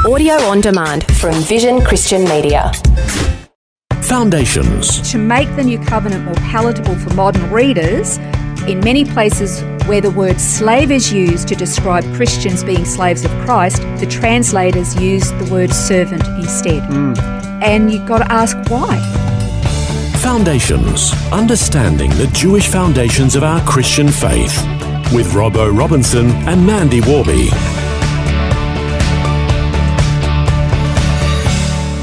Audio on demand from Vision Christian Media. Foundations. To make the New Covenant more palatable for modern readers, in many places where the word slave is used to describe Christians being slaves of Christ, the translators use the word servant instead. And you've got to ask why. Foundations. Understanding the Jewish foundations of our Christian faith. With Robbo Robinson and Mandy Warby.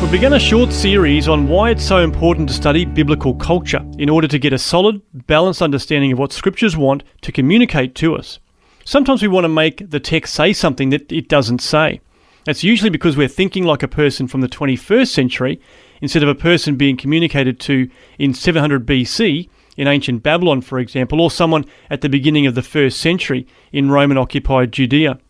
We began a short series on why it's so important to study biblical culture in order to get a solid, balanced understanding of what scriptures want to communicate to us. Sometimes we want to make the text say something that it doesn't say. That's usually because we're thinking like a person from the 21st century instead of a person being communicated to in 700 BC in ancient Babylon, for example, or someone at the beginning of the 1st century in Roman-occupied Judea.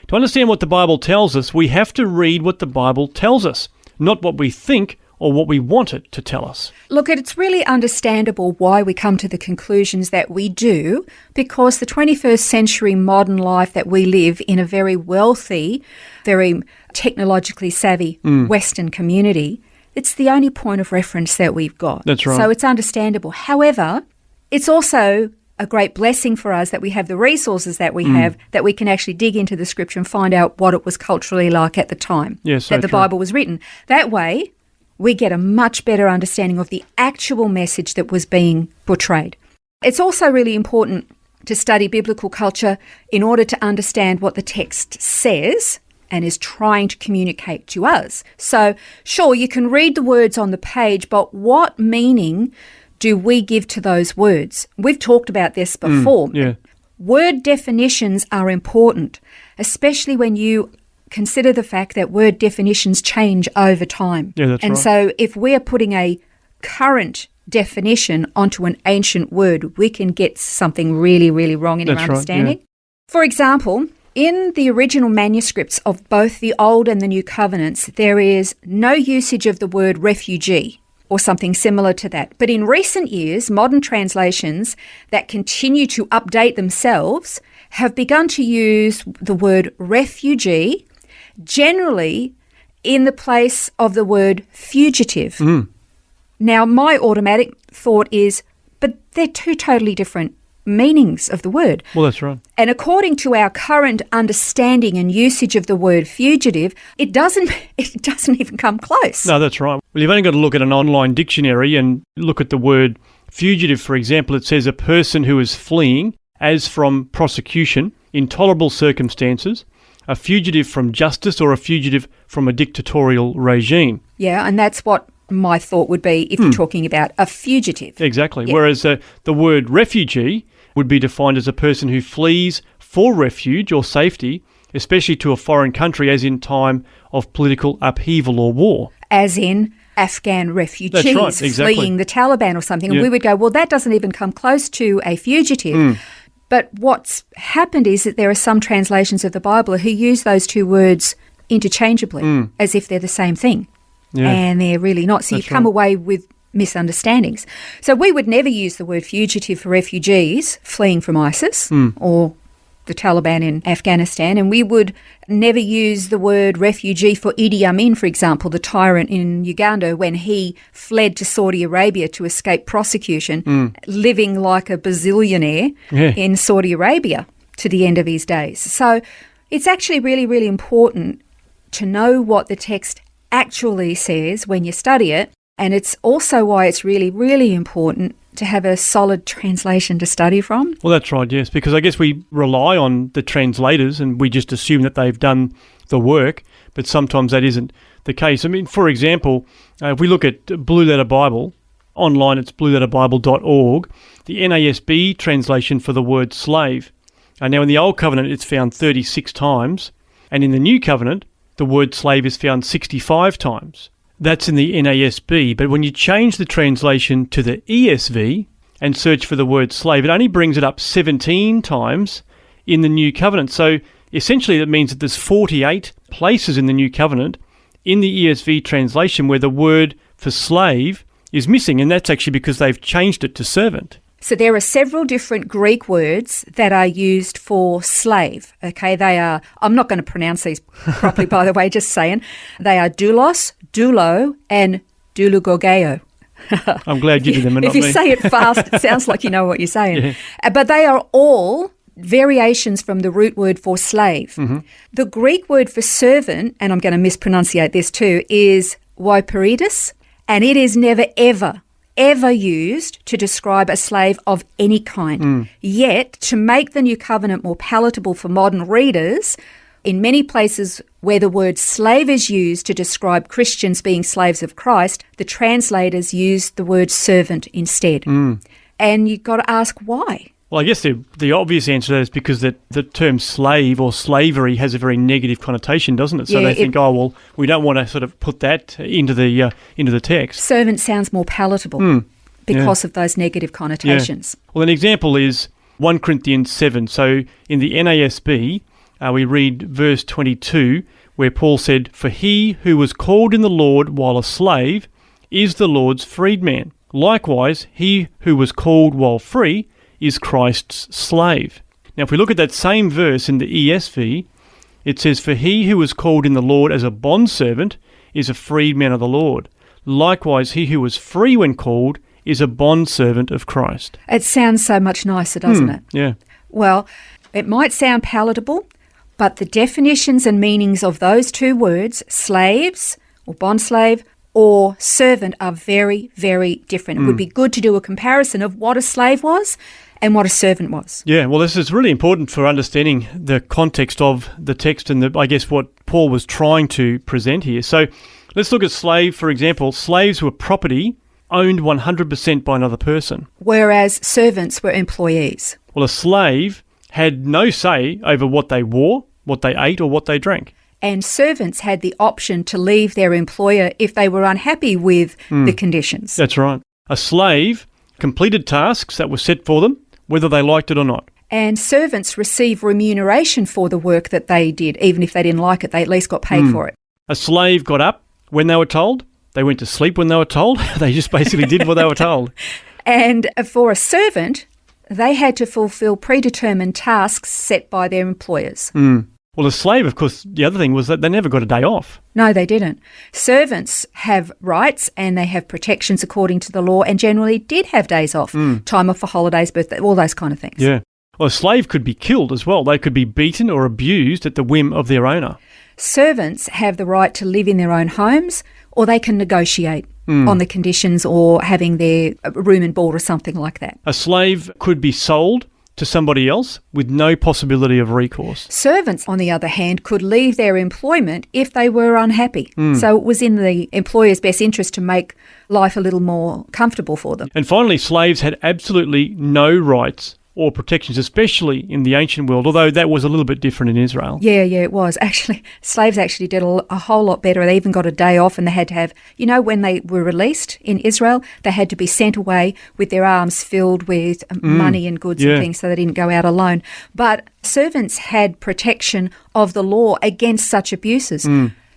To understand what the Bible tells us, we have to read what the Bible tells us, not what we think or what we want it to tell us. Look, it's really understandable why we come to the conclusions that we do, because the 21st century modern life that we live in a very wealthy, very technologically savvy Western community, it's the only point of reference that we've got. That's right. So it's understandable. However, it's also a great blessing for us that we have the resources that we have, that we can actually dig into the scripture and find out what it was culturally like at the time that the Bible was written. That way, we get a much better understanding of the actual message that was being portrayed. It's also really important to study biblical culture in order to understand what the text says and is trying to communicate to us. So, sure, you can read the words on the page, but what meaning do we give to those words? We've talked about this before. Word definitions are important, especially when you consider the fact that word definitions change over time. And so if we're putting a current definition onto an ancient word, we can get something really, really wrong in our understanding. For example, in the original manuscripts of both the Old and the New Covenants, there is no usage of the word refugee or something similar to that. But in recent years, modern translations that continue to update themselves have begun to use the word refugee generally in the place of the word fugitive. Now, my automatic thought is, but they're two totally different meanings of the word. Well, that's right. And according to our current understanding and usage of the word fugitive, it doesn't even come close. No, that's right. Well, you've only got to look at an online dictionary and look at the word fugitive, for example. It says a person who is fleeing as from prosecution, intolerable circumstances, a fugitive from justice, or a fugitive from a dictatorial regime. Yeah, and that's what my thought would be if you're talking about a fugitive. Exactly. Yeah. Whereas the word refugee would be defined as a person who flees for refuge or safety, especially to a foreign country, as in time of political upheaval or war. As in Afghan refugees fleeing the Taliban or something. And we would go, well, that doesn't even come close to a fugitive. But what's happened is that there are some translations of the Bible who use those two words interchangeably, as if they're the same thing. And they're really not. So you come away with misunderstandings. So we would never use the word fugitive for refugees fleeing from ISIS or the Taliban in Afghanistan, and we would never use the word refugee for Idi Amin, for example, the tyrant in Uganda, when he fled to Saudi Arabia to escape prosecution, living like a bazillionaire in Saudi Arabia to the end of his days. So it's actually really, really important to know what the text actually says when you study it, and it's also why it's really, really important to have a solid translation to study from. Well, that's right, yes, because I guess we rely on the translators and we just assume that they've done the work, but sometimes that isn't the case. I mean, for example, if we look at Blue Letter Bible, online it's blueletterbible.org, the NASB translation for the word slave. Now in the Old Covenant it's found 36 times, and in the New Covenant the word slave is found 65 times. That's in the NASB, but when you change the translation to the ESV and search for the word slave, it only brings it up 17 times in the New Covenant. So essentially that means that there's 48 places in the New Covenant in the ESV translation where the word for slave is missing, and that's actually because they've changed it to servant. So there are several different Greek words that are used for slave. Okay, they are, I'm not going to pronounce these properly, by the way, just saying. They are doulos, doulo, and doulogogeo. I'm glad you did them and not me. If you say it fast, it sounds like you know what you're saying. Yeah. But they are all variations from the root word for slave. Mm-hmm. The Greek word for servant, and I'm going to mispronunciate this too, is woiperidis, and it is never, ever used to describe a slave of any kind. Yet, to make the New Covenant more palatable for modern readers, in many places where the word slave is used to describe Christians being slaves of Christ, the translators use the word servant instead. And you've got to ask why. Well, I guess the obvious answer to that is because the term slave or slavery has a very negative connotation, doesn't it? So they think, we don't want to sort of put that into the text. Servant sounds more palatable because of those negative connotations. Yeah. Well, an example is 1 Corinthians 7. So in the NASB, we read verse 22, where Paul said, "For he who was called in the Lord while a slave is the Lord's freedman. Likewise, he who was called while free is Christ's slave." Now, if we look at that same verse in the ESV, it says, "For he who was called in the Lord as a bondservant is a freedman of the Lord. Likewise, he who was free when called is a bondservant of Christ." It sounds so much nicer, doesn't it? Yeah. Well, it might sound palatable, but the definitions and meanings of those two words, slaves or bondslave or servant, are very, very different. It would be good to do a comparison of what a slave was and what a servant was. Yeah, well, this is really important for understanding the context of the text and I guess what Paul was trying to present here. So let's look at slave, for example. Slaves were property owned 100% by another person. Whereas servants were employees. Well, a slave had no say over what they wore, what they ate, or what they drank. And servants had the option to leave their employer if they were unhappy with the conditions. That's right. A slave completed tasks that were set for them, whether they liked it or not. And servants receive remuneration for the work that they did. Even if they didn't like it, they at least got paid for it. A slave got up when they were told. They went to sleep when they were told. They just basically did what they were told. And for a servant, they had to fulfill predetermined tasks set by their employers. Well, a slave, of course, the other thing was that they never got a day off. No, they didn't. Servants have rights and they have protections according to the law and generally did have days off, time off for holidays, birthday, all those kind of things. Yeah. Well, a slave could be killed as well. They could be beaten or abused at the whim of their owner. Servants have the right to live in their own homes or they can negotiate on the conditions or having their room and board or something like that. A slave could be sold to somebody else with no possibility of recourse. Servants, on the other hand, could leave their employment if they were unhappy. So it was in the employer's best interest to make life a little more comfortable for them. And finally, slaves had absolutely no rights or protections, especially in the ancient world, although that was a little bit different in Israel. Yeah, it was. Actually, slaves actually did a whole lot better. They even got a day off and they had to have, when they were released in Israel, they had to be sent away with their arms filled with money and goods and things so they didn't go out alone. But servants had protection of the law against such abuses.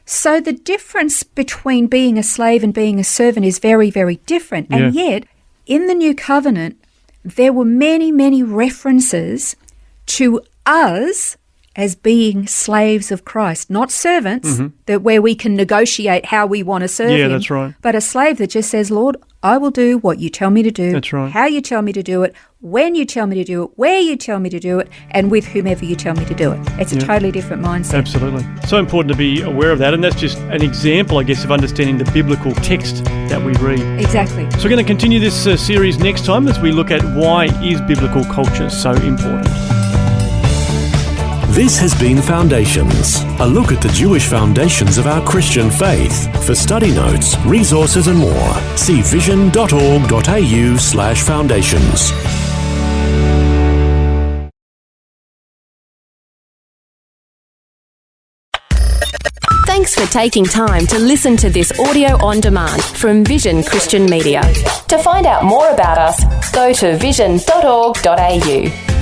So the difference between being a slave and being a servant is very, very different. And yet, in the New Covenant, there were many, many references to us as being slaves of Christ, not servants, that where we can negotiate how we want to serve him. Yeah, that's right. But a slave that just says, Lord, I will do what you tell me to do, that's right, how you tell me to do it, when you tell me to do it, where you tell me to do it, and with whomever you tell me to do it. It's a totally different mindset. Absolutely. So important to be aware of that, and that's just an example, I guess, of understanding the biblical text that we read. Exactly. So we're going to continue this series next time as we look at why is biblical culture so important. This has been Foundations, a look at the Jewish foundations of our Christian faith. For study notes, resources and more, see vision.org.au/foundations. Thanks for taking time to listen to this audio on demand from Vision Christian Media. To find out more about us, go to vision.org.au.